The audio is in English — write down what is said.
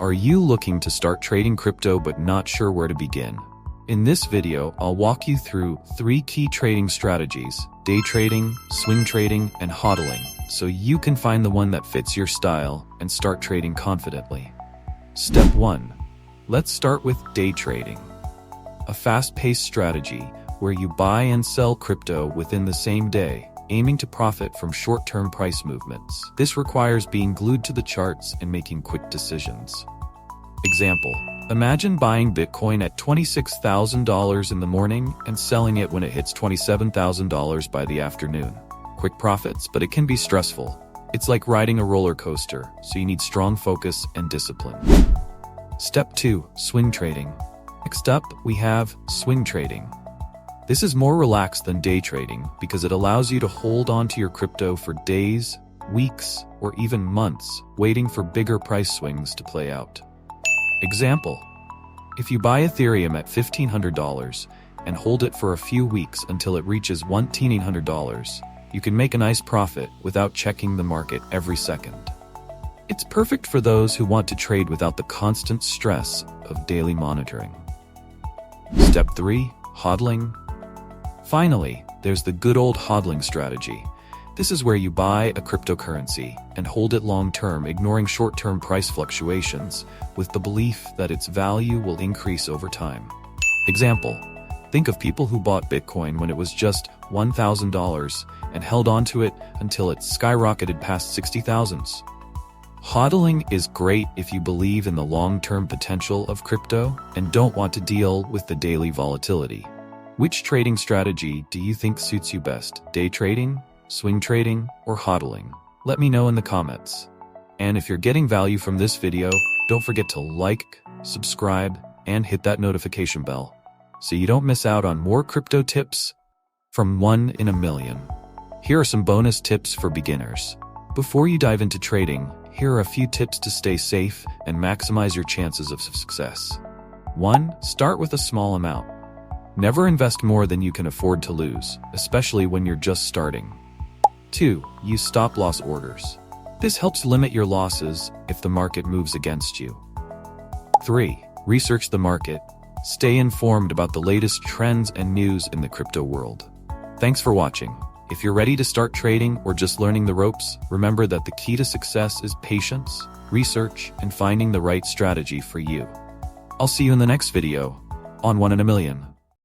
Are you looking to start trading crypto but not sure where to begin? In this video, I'll walk you through 3 key trading strategies: day trading, swing trading, and HODLing, so you can find the one that fits your style and start trading confidently. Step 1. Let's start with day trading. A fast-paced strategy where you buy and sell crypto within the same day, aiming to profit from short-term price movements. This requires being glued to the charts and making quick decisions. Example: imagine buying Bitcoin at $26,000 in the morning and selling it when it hits $27,000 by the afternoon. Quick profits, but it can be stressful. It's like riding a roller coaster, so you need strong focus and discipline. Step 2. Swing trading. Next up, we have swing trading. This is more relaxed than day trading because it allows you to hold on to your crypto for days, weeks, or even months, waiting for bigger price swings to play out. Example: if you buy Ethereum at $1,500 and hold it for a few weeks until it reaches $1,900, you can make a nice profit without checking the market every second. It's perfect for those who want to trade without the constant stress of daily monitoring. Step 3. HODLing. Finally, there's the good old HODLing strategy. This is where you buy a cryptocurrency and hold it long-term, ignoring short-term price fluctuations, with the belief that its value will increase over time. Example: think of people who bought Bitcoin when it was just $1,000 and held onto it until it skyrocketed past 60,000s. HODLing is great if you believe in the long-term potential of crypto and don't want to deal with the daily volatility. Which trading strategy do you think suits you best? Day trading, swing trading, or HODLing? Let me know in the comments. And if you're getting value from this video, don't forget to like, subscribe, and hit that notification bell so you don't miss out on more crypto tips from 1 in a million. Here are some bonus tips for beginners. Before you dive into trading, here are a few tips to stay safe and maximize your chances of success. 1. Start with a small amount. Never invest more than you can afford to lose, especially when you're just starting. 2. Use stop-loss orders. This helps limit your losses if the market moves against you. 3. Research the market. Stay informed about the latest trends and news in the crypto world. Thanks for watching. If you're ready to start trading or just learning the ropes, remember that the key to success is patience, research, and finding the right strategy for you. I'll see you in the next video on 1 in a Million.